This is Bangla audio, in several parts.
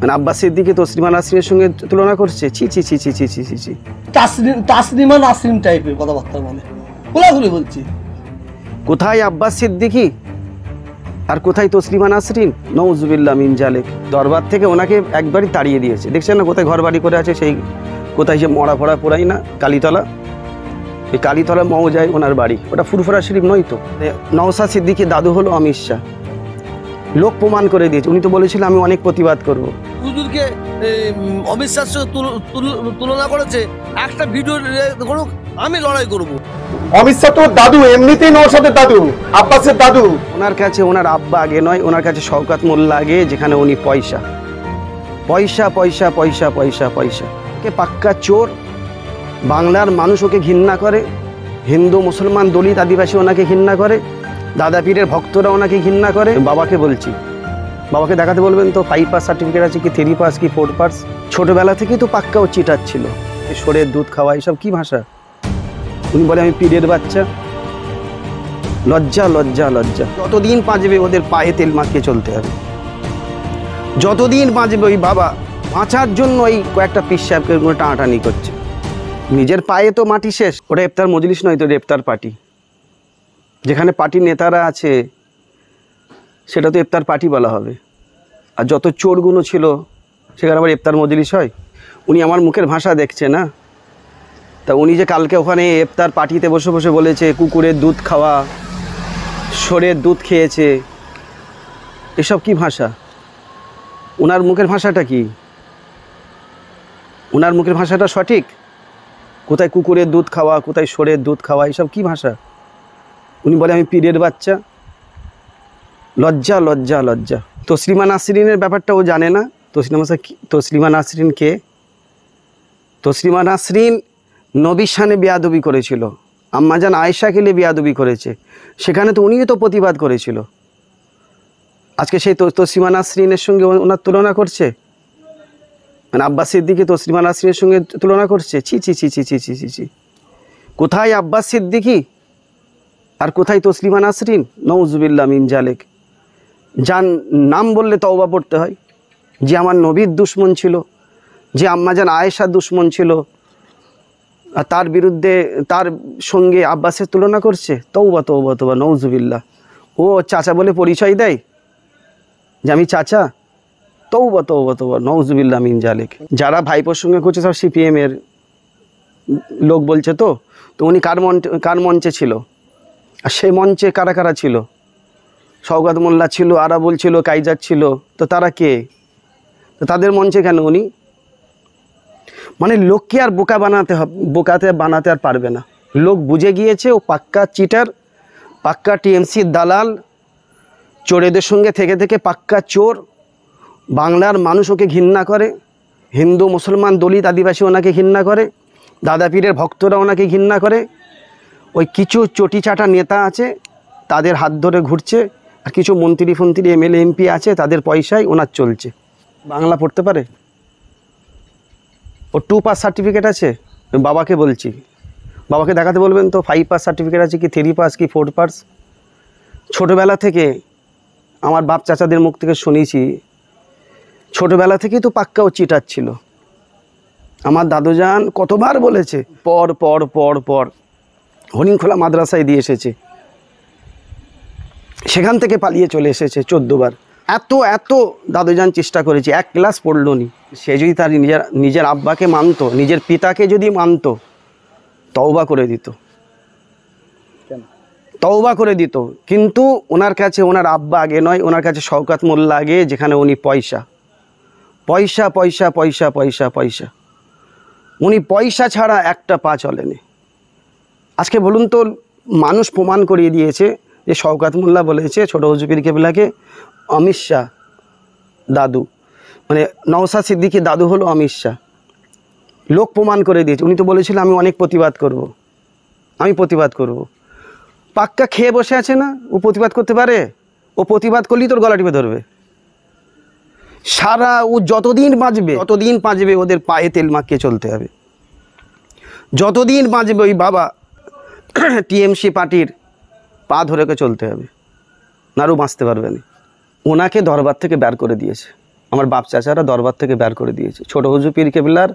মানে আব্বাস সিদ্দিকী তসলিমা নাসরিনের সঙ্গে তুলনা করছে। ছি ছি ছি ছি ছি ছি ছি ছি। তাসলিমা নাসরিন টাইপের কথাবার্তা বলে, খোলাখুলি বলছি। কোথায় আব্বাস সিদ্দিকী আর কোথায় তসলিমা নাসরিন? নউজুবিল্লাহ মিন জালিক। দরবার থেকে ওনাকে একবারই তাড়িয়ে দিয়েছে। দেখছেন না কোথায় ঘর বাড়ি করে আছে, সেই কোথায় যে মরা ফড়া পোড়াই না, কালীতলা। এই কালীতলা মৌজায় ওনার বাড়ি। ওটা ফুরফুরা শরীফ নয় তো। নওশাদ সিদ্দিকীর দাদু হলো অমিত শাহ। লোক প্রমাণ করে দিয়েছে। উনি তো বলেছিলেন আমি অনেক প্রতিবাদ করব। হুজুরকে অমিত শাহর সঙ্গে তুলনা করেছে, একটা ভিডিও করুক, আমি লড়াই করব। অমিত শাহ তো দাদু, এমনিতেই নওশাদের দাদু, আব্বাসের দাদু। ওনার কাছে ওনার আব্বা আগে নয়, ওনার কাছে শওকত মোল্লা আগে, যেখানে উনি পয়সা পয়সা পয়সা পয়সা পয়সা পয়সা। কে পাক্কা চোর। বাংলার মানুষ ওকে ঘৃণা করে, হিন্দু মুসলমান দলিত আদিবাসী ওনাকে ঘৃণা করে, দাদা পীরের ভক্তরা ওনাকে ঘৃণা করে। বাবাকে বলছি, বাবাকে দেখাতে বলবেন তো 5 পাস সার্টিফিকেট আছে কি 3 পাস কি 4 পাস। ছোটবেলা থেকেই তো পাক্কা ও চিটার ছিল। সরের দুধ খাওয়া, এসব কি ভাষা? উনি বলে আমি পীরের বাচ্চা। লজ্জা লজ্জা লজ্জা। যতদিন বাঁচবে ওদের পায়ে তেল মাখিয়ে চলতে হবে। যতদিন বাঁচবে ওই বাবা বাঁচার জন্য ওই কয়েকটা পীর সাহেবকে টানাটানি করছে। নিজের পায়ে তো মাটি শেষ। ওটা ইফতার মজলিস নয় তো, ইফতার পার্টি। যেখানে পার্টির নেতারা আছে সেটা তো ইফতার পার্টি বলা হবে। আর যত চোরগুলো ছিল সেখানে আবার ইফতার মজলিস হয়? উনি আমার মুখের ভাষা দেখছে না। তা উনি যে কালকে ওখানে ইফতার পার্টিতে বসে বসে বলেছে কুকুরের দুধ খাওয়া, ষোঁড়ের দুধ খেয়েছে, এসব কি ভাষা? ওনার মুখের ভাষাটা কি? ওনার মুখের ভাষাটা সঠিক? কোথায় কুকুরের দুধ খাওয়া, কোথায় ষোঁড়ের দুধ খাওয়া, এসব কি ভাষা? উনি বলে আমি পীরের বাচ্চা। লজ্জা লজ্জা লজ্জা। তসলিমা নাসরিনের ব্যাপারটা ও জানে না। তসলিমা নাসরিন কে? তসলিমা নাসরিন নবীর শানে বেয়াদবি করেছিল, আম্মাজান আয়েশাকে নিয়ে বেয়াদবি করেছে। সেখানে তো উনিও তো প্রতিবাদ করেছিল। আজকে সেই তসলিমা নাসরিনের সঙ্গে ওনার তুলনা করছে। মানে আব্বাস সিদ্দিকী তসলিমা নাসরিনের সঙ্গে তুলনা করছে। ছি ছি ছি ছি ছি ছি ছি ছি। কোথায় আব্বাস সিদ্দিকী আর কোথায় তসলিমা নাসরিন? নউজুবিল্লাহ মিন জালিক। যার নাম বললে তওবা পড়তে হয়, যে আমার নবীর দুশ্মন ছিল, যে আম্মাজান আয়েশার দুশ্মন ছিল, আর তার বিরুদ্ধে তার সঙ্গে আব্বাসের তুলনা করছে। তওবা তওবা তওবা, নউজুবিল্লাহ। ও চাচা বলে পরিচয় দেয় যে আমি চাচা। তওবা তওবা তওবা, নউজুবিল্লাহ মিন জালিক। যারা ভাইপোর সঙ্গে করছে সব সিপিএমের লোক বলছে। তো উনি কার মঞ্চে ছিল? আর সেই মঞ্চে কারা কারা ছিল? শওকত মোল্লা ছিল, আরাবুল ছিল, কাইজার ছিল। তো তারা কে? তো তাদের মঞ্চে কেন উনি? মানে লোককে আর বোকাতে বানাতে আর পারবে না। লোক বুঝে গিয়েছে ও পাক্কা চিটার, পাক্কা টিএমসির দালাল, চোরেদের সঙ্গে থেকে থেকে পাক্কা চোর। বাংলার মানুষ ওকে ঘৃণা করে, হিন্দু মুসলমান দলিত আদিবাসী ওনাকে ঘৃণা করে, দাদা পীরের ভক্তরা ওনাকে ঘৃণা করে। ওই কিছু চটি চাটা নেতা আছে, তাদের হাত ধরে ঘুরছে। আর কিছু মন্ত্রী এমএলএ এমপি আছে, তাদের পয়সায় ওনার চলছে। বাংলা পড়তে পারে? ও 2 পাস সার্টিফিকেট আছে। বাবাকে বলছি, বাবাকে দেখাতে বলবেন তো 5 পাস সার্টিফিকেট আছে কি 3 পাস কি 4 পাস। ছোটোবেলা থেকে আমার বাপ চাচাদের মুখ থেকে শুনেছি, ছোটোবেলা থেকেই তো পাক্কা ও চিটার ছিল। আমার দাদুজান কতবার বলেছে, পর পর পর পর। হরিণখোলা মাদ্রাসায় দিয়ে এসেছে, সেখান থেকে পালিয়ে চলে এসেছে 14 বার। এত দাদুজান চেষ্টা করেছে, 1 ক্লাস পড়ল নি। সে যদি তার নিজের আব্বাকে মানত, নিজের পিতাকে যদি মানত, তওবা করে দিত, তওবা করে দিত। কিন্তু ওনার কাছে ওনার আব্বা আগে নয়, ওনার কাছে শওকত মোল্লা আগে, যেখানে উনি পয়সা পয়সা পয়সা পয়সা পয়সা পয়সা। উনি পয়সা ছাড়া একটা পা চলেনি। আজকে বলুন তো, মানুষ প্রমাণ করিয়ে দিয়েছে যে শওকত মোল্লা বলেছে ছোট হুজুর পীর কেবলাকে অমিত শাহ দাদু। মানে নওশাদ সিদ্দিকীর দাদু হলো অমিত শাহ। লোক প্রমাণ করে দিয়েছে। উনি তো বলেছিলেন আমি অনেক প্রতিবাদ করব, আমি প্রতিবাদ করব। পাক্কা খেয়ে বসে আছে না? ও প্রতিবাদ করতে পারে? ও প্রতিবাদ করলেই তোর গলা টিপে ধরবে। ও যতদিন বাঁচবে ওদের পায়ে তেল মাখিয়ে চলতে হবে। যতদিন বাঁচবে ওই বাবা টিএমসি পার্টির পা ধরে চলতে হবে, নাড়ু বাঁচতে পারবে না। ওনাকে দরবার থেকে বের করে দিয়েছে আমার বাপ চাচারা দরবার থেকে বের করে দিয়েছে। ছোট হুজুর পীর কেবলার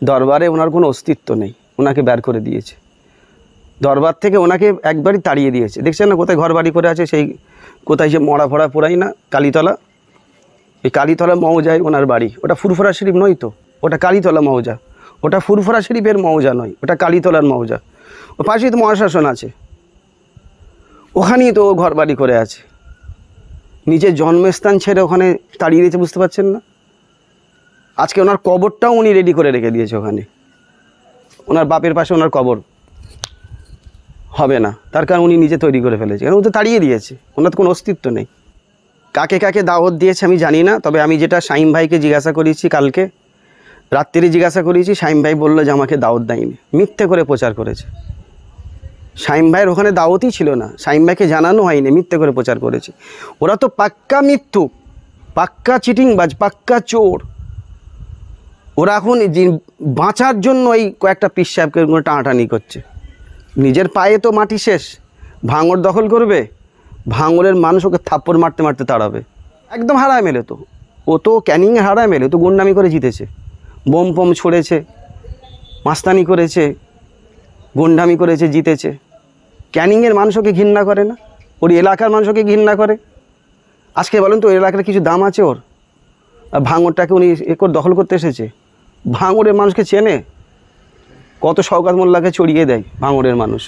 দরবারে ওনার কোনো অস্তিত্ব নেই, ওনাকে বের করে দিয়েছে দরবার থেকে, ওনাকে একবারই তাড়িয়ে দিয়েছে। দেখছেন না কোথায় ঘর বাড়ি করে আছে, সেই কোথায় সে মরা ফড়া পোড়াই না, কালীতলা, এই কালীতলা মৌজায় ওনার বাড়ি। ওটা ফুরফুরা শরীফ নয় তো, ওটা কালীতলা মৌজা, ওটা ফুরফুরা শরীফের মৌজা নয়, ওটা কালীতলার মৌজা। ও পাশেই তো মহাশাসন আছে, ওখানেই তো ও ঘর বাড়ি করে আছে। নিজের জন্মস্থান ছেড়ে ওখানে তাড়িয়ে দিয়েছে, বুঝতে পারছেন না? আজকে ওনার কবরটাও উনি রেডি করে রেখে দিয়েছে ওখানে। ওনার বাপের পাশে ওনার কবর হবে না, তার কারণ উনি নিজে তৈরি করে ফেলেছে, কারণ ও তো তাড়িয়ে দিয়েছে, ওনার তো কোনো অস্তিত্ব নেই। কাকে কাকে দাওয়াত দিয়েছে আমি জানি না, তবে আমি যেটা শাইম ভাইকে জিজ্ঞাসা করেছি, কালকে রাত্রি জিজ্ঞাসা করেছি, শাইম ভাই বললো যে আমাকে দাওয়াত দেয়নি, মিথ্যে করে প্রচার করেছে। শাইম ভাইয়ের ওখানে দাওয়াতই ছিল না, শাইম ভাইকে জানানো হয়নি, মিথ্যে করে প্রচার করেছে। ওরা তো পাক্কা মিথ্যুক, পাক্কা চিটিংবাজ, পাক্কা চোর। ওরা এখন বাঁচার জন্য এই কয়েকটা পীর সাহেবকে টানাটানি করছে। নিজের পায়ে তো মাটি শেষ, ভাঙড় দখল করবে, ভাঙড়ের মানুষ ওকে থাপ্পড় মারতে মারতে তাড়াবে। একদম হারায় মেলে তো, ও তো ক্যানিংয়ে হারায় মেলে, তো গুন্ডামি করে জিতেছে, বোম পম ছড়েছে, মাস্তানি করেছে, গুন্ডামি করেছে, জিতেছে। ক্যানিংয়ের মানুষ ওকে ঘৃণা করে না, ওর এলাকার মানুষ ওকে ঘৃণা করে। আজকে বলেন তো ওই এলাকার কিছু দাম আছে ওর? আর ভাঙড়টাকে উনি দখল করতে এসেছে। ভাঙড়ের মানুষকে চেনে, কত শওকত মোল্লাকে চড়িয়ে দেয় ভাঙড়ের মানুষ।